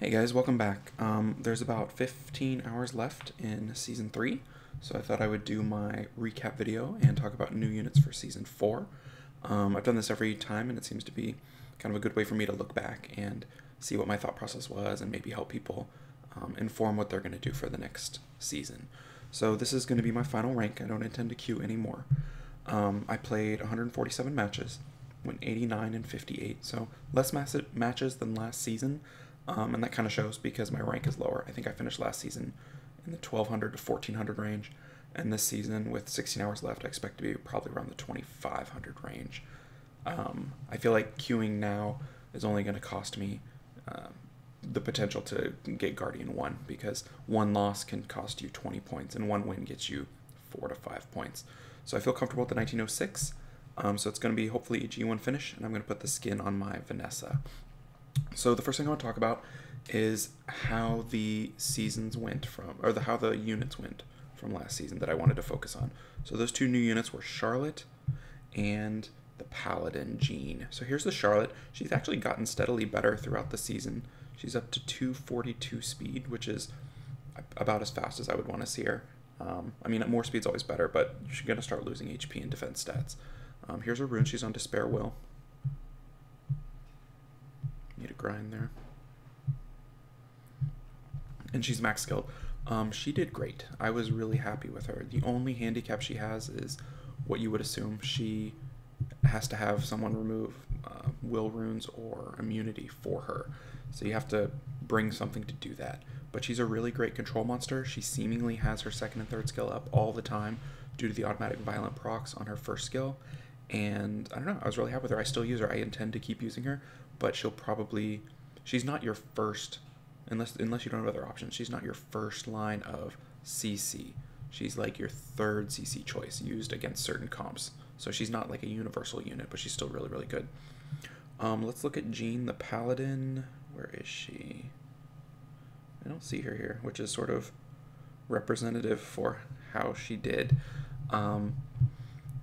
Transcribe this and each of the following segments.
Hey guys, welcome back. There's about 15 hours left in Season 3, so I thought I would do my recap video and talk about new units for Season 4. I've done this every time, and it seems to be kind of a good way for me to look back and see what my thought process was and maybe help people inform what they're going to do for the next season. So this is going to be my final rank. I don't intend to queue anymore. I played 147 matches, went 89 and 58, so less matches than last season. And that kind of shows because my rank is lower. I think I finished last season in the 1200 to 1400 range, and this season with 16 hours left I expect to be probably around the 2500 range. I feel like queuing now is only going to cost me the potential to get Guardian 1, because one loss can cost you 20 points and one win gets you 4 to 5 points. So I feel comfortable with the 1906. So it's going to be hopefully a G1 finish, and I'm going to put the skin on my Vanessa. So the first thing I want to talk about is how the seasons went from, or how the units went from last season that I wanted to focus on. So those two new units were Charlotte and the Paladin Jean. So here's the Charlotte. She's actually gotten steadily better throughout the season. She's up to 242 speed, which is about as fast as I would want to see her. I mean, more speed's always better, but she's going to start losing HP and defense stats. Here's her rune. She's on Despair Will. Need a grind there. And she's max skilled. She did great. I was really happy with her. The only handicap she has is what you would assume. She has to have someone remove will runes or immunity for her. So you have to bring something to do that. But she's a really great control monster. She seemingly has her second and third skill up all the time due to the automatic violent procs on her first skill. And I don't know, I was really happy with her. I still use her. I intend to keep using her, but she's not your first, unless you don't have other options, she's not your first line of CC. She's like your third CC choice used against certain comps. So she's not like a universal unit, but she's still really, really good. Let's look at Jean the Paladin. Where is she? I don't see her here, which is sort of representative for how she did.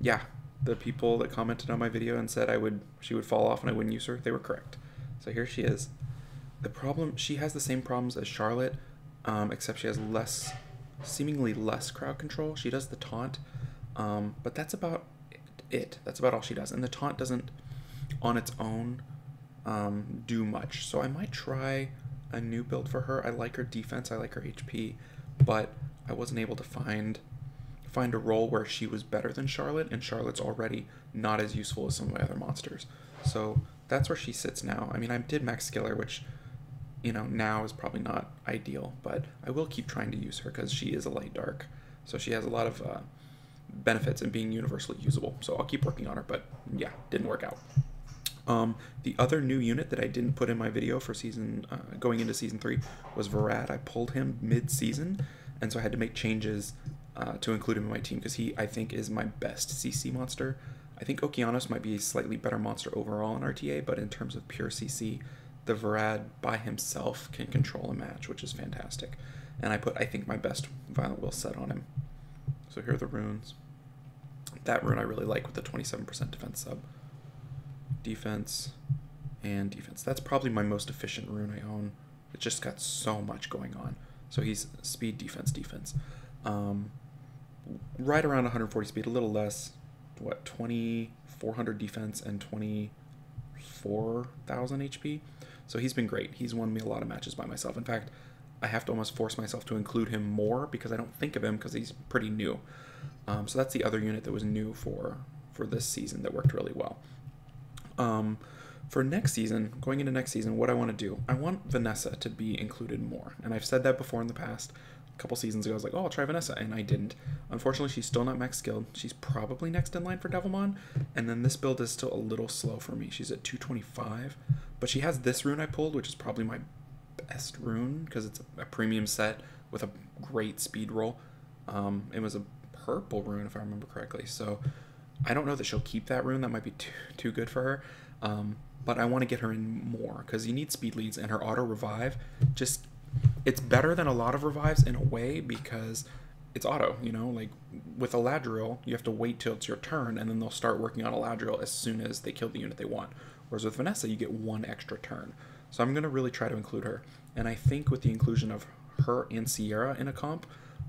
Yeah. The people that commented on my video and said she would fall off and I wouldn't use her, they were correct. So here she is. The problem, she has the same problems as Charlotte, except she has seemingly less crowd control. She does the taunt, but that's about it. That's about all she does. And the taunt doesn't, on its own, do much. So I might try a new build for her. I like her defense, I like her HP, but I wasn't able to find a role where she was better than Charlotte, and Charlotte's already not as useful as some of my other monsters. So that's where she sits now. I mean, I did max skill her, which, you know, now is probably not ideal, but I will keep trying to use her because she is a light dark. So she has a lot of benefits in being universally usable. So I'll keep working on her, but yeah, didn't work out. The other new unit that I didn't put in my video for going into season 3 was Varad. I pulled him mid-season, and so I had to make changes to include him in my team because I think, is my best CC monster. I think Okeanos might be a slightly better monster overall in RTA, but in terms of pure CC, the Varad by himself can control a match, which is fantastic. And I think, my best Violent Will set on him. So here are the runes. That rune I really like with the 27% defense sub. Defense and defense. That's probably my most efficient rune I own. It just got so much going on. So he's speed, defense, defense. Right around 140 speed, a little less. What, 2400 defense and 24,000 HP. So he's been great. He's won me a lot of matches by myself. In fact, I have to almost force myself to include him more because I don't think of him because he's pretty new. So that's the other unit that was new for this season that worked really well. For next season, going into next season, what I want to do, I want Vanessa to be included more. And I've said that before in the past. A couple seasons ago, I was like, oh, I'll try Vanessa, and I didn't. Unfortunately, she's still not max skilled. She's probably next in line for Devilmon, and then this build is still a little slow for me. She's at 225, but she has this rune I pulled, which is probably my best rune, because it's a premium set with a great speed roll. It was a purple rune, if I remember correctly, so I don't know that she'll keep that rune. That might be too good for her, but I want to get her in more, because you need speed leads, and her auto revive just... It's better than a lot of revives in a way because it's auto, you know, like with Eladriel, you have to wait till it's your turn and then they'll start working on Eladriel as soon as they kill the unit they want. Whereas with Vanessa, you get one extra turn. So I'm going to really try to include her. And I think with the inclusion of her and Sierra in a comp,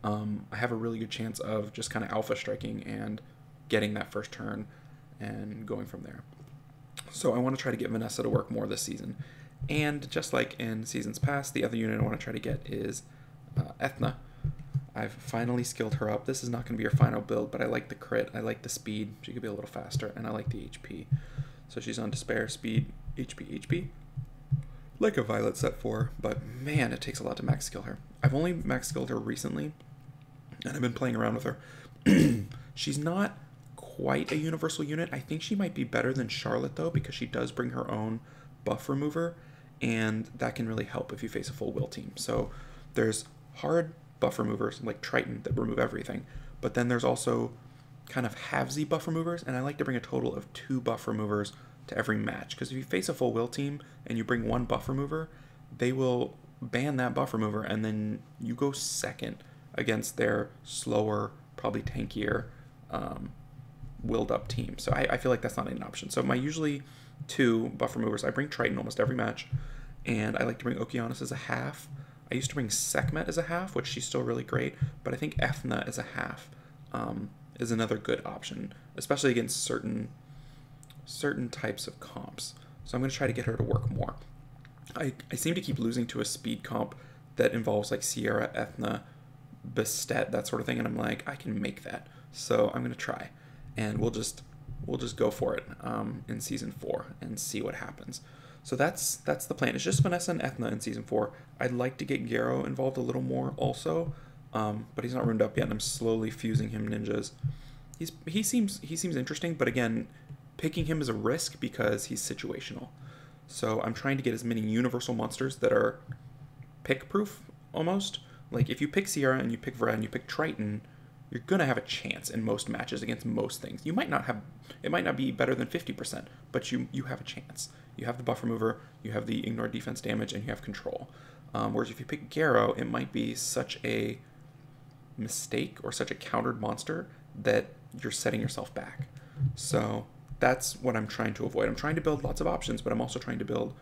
I have a really good chance of just kind of alpha striking and getting that first turn and going from there. So I want to try to get Vanessa to work more this season. And just like in seasons past, the other unit I want to try to get is Ethna. I've finally skilled her up. This is not going to be her final build, but I like the crit. I like the speed. She could be a little faster, and I like the HP. So she's on Despair, Speed, HP. Like a Violet set 4, but man, it takes a lot to max skill her. I've only max skilled her recently, and I've been playing around with her. She's not quite a universal unit. I think she might be better than Charlotte, though, because she does bring her own buff remover, and that can really help if you face a full will team. So there's hard buff removers like Triton that remove everything, but then there's also kind of halvesy buff removers, and I like to bring a total of 2 buff removers to every match, because if you face a full will team and you bring 1 buff remover, they will ban that buff remover, and then you go second against their slower, probably tankier, willed up team. So I feel like that's not an option. So my usually 2 buff removers, I bring Triton almost every match, and I like to bring Okeanos as a half. I used to bring Sekhmet as a half, which she's still really great, but I think Ethna as a half is another good option, especially against certain types of comps. So I'm going to try to get her to work more. I seem to keep losing to a speed comp that involves like Sierra, Ethna, Bastet, that sort of thing, and I'm like, I can make that. So I'm going to try, and we'll just go for it in season 4 and see what happens. So that's the plan. It's just Vanessa and Ethna in season 4. I'd like to get Garo involved a little more also, but he's not ruined up yet, and I'm slowly fusing him ninjas. He seems interesting, but again, picking him is a risk because he's situational. So I'm trying to get as many universal monsters that are pick-proof, almost. Like, if you pick Sierra and you pick Vrad and you pick Triton, you're going to have a chance in most matches against most things. You might not have, it might not be better than 50%, but you have a chance. You have the buff remover, you have the ignore defense damage, and you have control. Whereas if you pick Garo, it might be such a mistake or such a countered monster that you're setting yourself back. So that's what I'm trying to avoid. I'm trying to build lots of options, but I'm also trying to build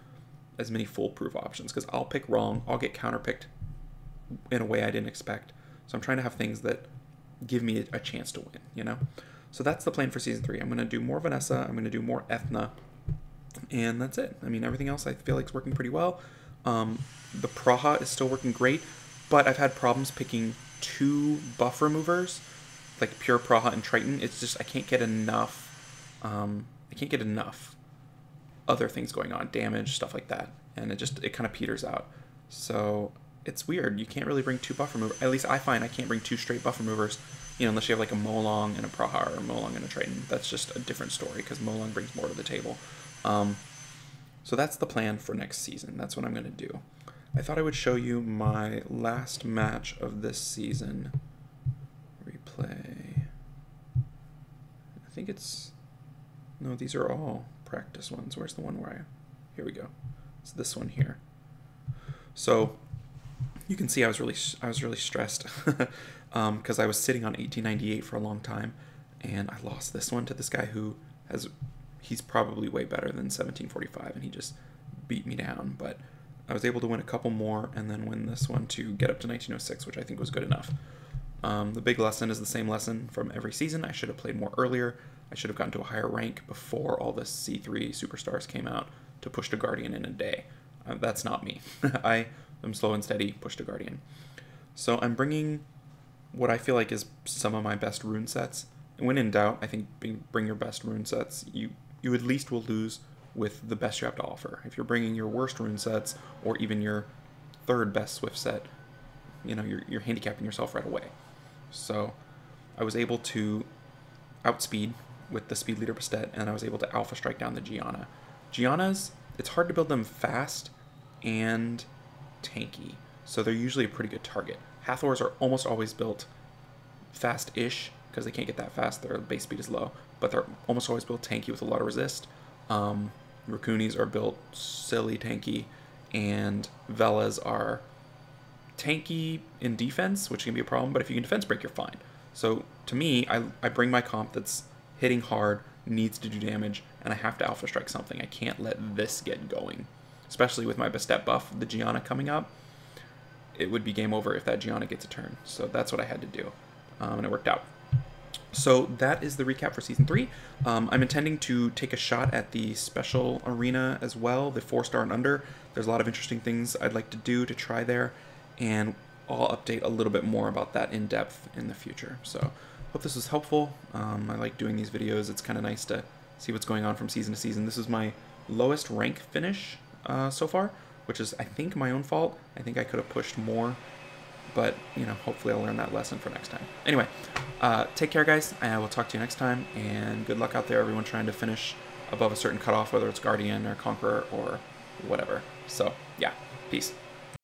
as many foolproof options, because I'll pick wrong, I'll get counterpicked in a way I didn't expect. So I'm trying to have things that give me a chance to win, you know? So that's the plan for season 3. I'm going to do more Vanessa, I'm going to do more Ethna, and that's it. I mean, everything else I feel like is working pretty well. The Praha is still working great, but I've had problems picking 2 buff removers, like pure Praha and Triton. It's just, I can't get enough other things going on, damage, stuff like that, and it kind of peters out. So it's weird. You can't really bring 2 buff removers. At least I find I can't bring 2 straight buff removers, you know, unless you have like a Molong and a Praha, or a Molong and a Triton. That's just a different story, because Molong brings more to the table. So that's the plan for next season. That's what I'm going to do. I thought I would show you my last match of this season. Replay. I think it's... No, these are all practice ones. Where's the one where I... Here we go. It's this one here. So you can see I was really stressed because I was sitting on 1898 for a long time, and I lost this one to this guy who he's probably way better than 1745, and he just beat me down. But I was able to win a couple more and then win this one to get up to 1906, which I think was good enough. The big lesson is the same lesson from every season. I should have played more earlier. I should have gotten to a higher rank before all the C3 superstars came out to push to Guardian in a day. That's not me. I am slow and steady, push to Guardian. So I'm bringing what I feel like is some of my best rune sets. When in doubt, I think bring your best rune sets. You at least will lose with the best you have to offer. If you're bringing your worst rune sets, or even your 3rd best Swift set, you know, you're handicapping yourself right away. So I was able to outspeed with the speed leader Bastet, and I was able to alpha strike down the Gianna. Giannas, it's hard to build them fast and tanky, so they're usually a pretty good target. Hathors are almost always built fast-ish, because they can't get that fast, their base speed is low, but they're almost always built tanky with a lot of resist. Rakunis are built silly tanky, and Velas are tanky in defense, which can be a problem, but if you can defense break, you're fine. So to me, I bring my comp that's hitting hard, needs to do damage, and I have to alpha strike something. I can't let this get going. especially with my Bastet buff, the Gianna coming up, it would be game over if that Gianna gets a turn. So that's what I had to do, and it worked out. So that is the recap for Season 3. I'm intending to take a shot at the special arena as well, the 4-star and under. There's a lot of interesting things I'd like to do to try there, and I'll update a little bit more about that in depth in the future. So hope this was helpful. I like doing these videos. It's kind of nice to see what's going on from season to season. This is my lowest rank finish so far, which is, I think, my own fault. I think I could have pushed more, but, you know, hopefully I'll learn that lesson for next time. Anyway, take care, guys. I will talk to you next time, and good luck out there, everyone trying to finish above a certain cutoff, whether it's Guardian or Conqueror or whatever. So, yeah, peace.